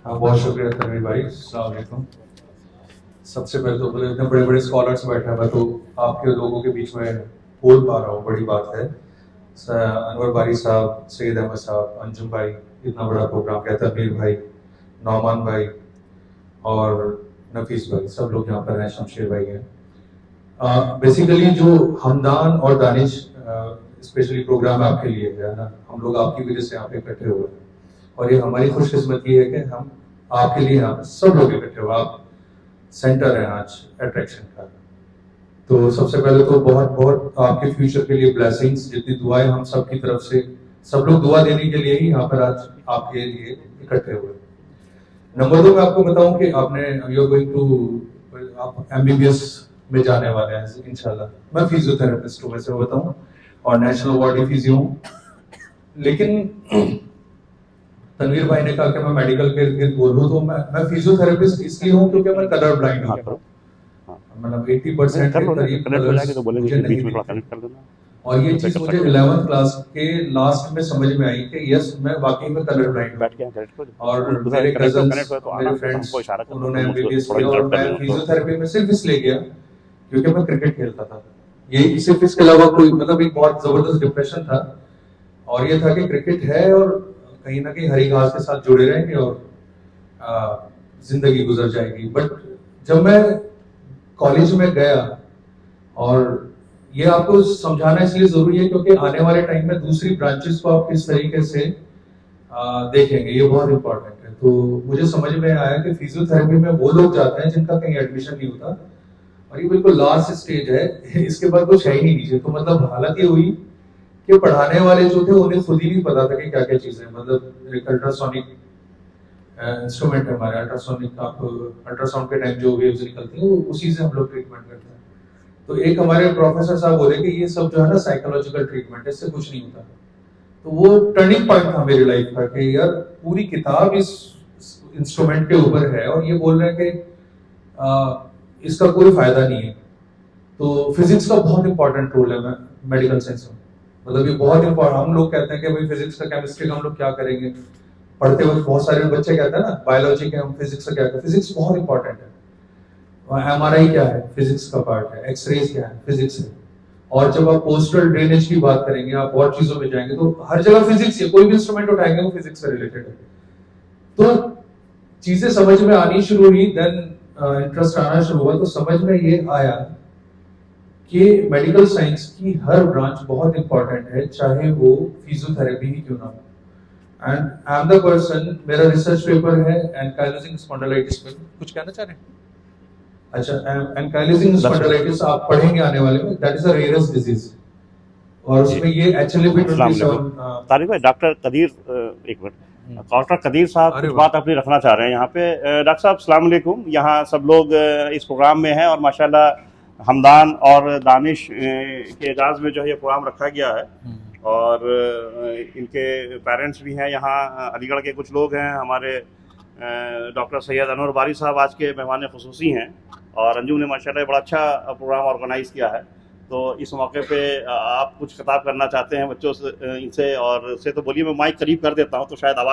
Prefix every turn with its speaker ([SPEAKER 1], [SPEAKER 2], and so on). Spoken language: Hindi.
[SPEAKER 1] हाँ, बहुत शुक्रिया तनवीर भाई। अस्सलाम वालेकुम। सबसे पहले तो बोले इतने बड़े बड़े स्कॉलर्स बैठे हैं, मैं तो आपके लोगों के बीच में बोल पा रहा हूँ, बड़ी बात है। अनवर बारी साहब, सैयद अहमद साहब, अंजुम भाई, इतना बड़ा प्रोग्राम किया, तनवीर भाई, नौमान भाई और नफीस भाई, सब लोग यहाँ पर हैं, शमशेर भाई हैं। बेसिकली जो हमदान और दानिश स्पेशली प्रोग्राम आपके लिए है ना, हम लोग आपकी वजह से यहाँ पे इकट्ठे हुए हैं और ये हमारी खुशकिस्मती है कि हम आपके लिए यहाँ पे सब लोग इकट्ठे हुए। आप सेंटर है आज अट्रैक्शन का। तो सबसे पहले तो बहुत बहुत आपके फ्यूचर के लिए ब्लेसिंग्स, जितनी दुआएं हम सब की तरफ से, सब लोग दुआ देने के लिए ही यहाँ पर आज आपके लिए इकट्ठे हुए। नंबर दो, मैं आपको बताऊं कि आपने यू आर गोइंग टू, आप एमबीबीएस में जाने वाले हैं इंशाल्लाह। मैं फिजियोथेरेपिस्ट हूँ वैसे बताऊं, और नेशनल अवार्डी फिजियो हूँ। लेकिन तनवीर भाई ने कहा कि मैं मेडिकल के इर्द गिर्द बोलूँ, तो मैं फिजियोथेरेपिस्ट इसलिए हूँ क्योंकि मैं कलर ब्लाइंड हूँ। मतलब 80% के करीब कलर्स मुझे नहीं दिखते। और ये चीज मुझे 11th क्लास के लास्ट में समझ में आई कि यस, मैं वाकई में कलर ब्लाइंड हूँ। और मेरे कजन्स, मेरे फ्रेंड्स, उन्होंने एमबीबीएस किया और मैं फिजियोथेरेपी में सिर्फ इसलिए गया क्योंकि मैं क्रिकेट खेलता था। ये सिर्फ इसके अलावा कोई, मतलब एक बहुत जबरदस्त डिप्रेशन था, और ये था कि क्रिकेट है और कहीं ना कहीं हरी घास के साथ जुड़े रहेंगे और जिंदगी गुजर जाएगी। बट जब मैं कॉलेज में गया, और ये आपको समझाना इसलिए जरूरी है क्योंकि आने वाले टाइम में दूसरी ब्रांचेस को आप किस तरीके से देखेंगे, ये बहुत इंपॉर्टेंट है। तो मुझे समझ में आया कि फिजियोथेरेपी में वो लोग जाते हैं जिनका कहीं एडमिशन नहीं होता, और ये बिल्कुल लास्ट स्टेज है, इसके बाद कुछ है ही नहीं नीचे। तो मतलब हालत ये हुई कि पढ़ाने वाले जो थे उन्हें खुद ही नहीं पता था कि क्या क्या चीजें, मतलब एक अल्ट्रासोनिक इंस्ट्रूमेंट है हमारे, अल्ट्रासोनिक, आप अल्ट्रासाउंड के टाइम जो वेव्स निकलती हैं उसी से हम लोग ट्रीटमेंट करते हैं। तो एक हमारे प्रोफेसर साहब बोले कि ये सब जो है ना साइकोलॉजिकल ट्रीटमेंट, इससे कुछ नहीं होता। तो वो टर्निंग पॉइंट था मेरी लाइफ का कि यार पूरी किताब इस इंस्ट्रूमेंट के ऊपर है और ये बोल रहे हैं कि इसका कोई फायदा नहीं है। तो फिजिक्स का बहुत इंपॉर्टेंट रोल है मेडिकल साइंस में, मतलब ये बहुत इंपॉर्टेंट। हम लोग कहते हैं कि भाई फिजिक्स का, केमिस्ट्री का हम लोग क्या करेंगे, पढ़ते वक्त बहुत सारे बच्चे कहते हैं ना बायोलॉजी के हम फिजिक्स का क्या करें। फिजिक्स बहुत इंपॉर्टेंट है। एमआरआई क्या है, फिजिक्स का पार्ट है। एक्सरेज क्या है, फिजिक्स है। और जब आप पोस्टल ड्रेनेज की बात करेंगे, आप और चीजों में जाएंगे, तो हर जगह फिजिक्स है। कोई भी इंस्ट्रूमेंट उठाएंगे वो फिजिक्स से रिलेटेड है। तो चीजें समझ में आनी शुरू हुई, देन इंटरेस्ट आना शुरू हुआ। तो समझ में ये आया कि मेडिकल साइंस की हर ब्रांच बहुत इंपॉर्टेंट है, चाहे वो फिजियोथेरेपी ही क्यों ना हो। And I am the person, मेरा रिसर्च पेपर है एंकाइलोजिंग स्पॉन्डिलाइटिस पे। कुछ कहना चाह रहे हैं? अच्छा, एंकाइलोजिंग स्पॉन्डिलाइटिस आप पढ़ेंगे आने वाले में, that is a rarest disease, और उसमें ये HLA-B 27
[SPEAKER 2] तारिक भाई, डॉक्टर कदीर, एक मिनट, डॉक्टर कदीर साहब कुछ बात अपनी रखना चाह रहे हैं यहाँ पे। डॉक्टर साहब अस्सलाम वालेकुम, यहाँ सब लोग इस प्रोग्राम में हैं और माशाल्लाह हमदान और दानिश के एजाज में जो है ये प्रोग्राम रखा गया है, और इनके पेरेंट्स भी हैं यहाँ, अलीगढ़ के कुछ लोग हैं हमारे। डॉक्टर सैयद अनवर बारी साहब आज के मेहमान खुसूसी हैं, और अंजुम ने माशाल्लाह बड़ा अच्छा प्रोग्राम ऑर्गेनाइज किया है। तो इस मौके पे आप कुछ खिताब करना चाहते हैं बच्चों से, इनसे, और से तो बोलिए, मैं माइक करीब कर देता हूँ तो शायद आवाज़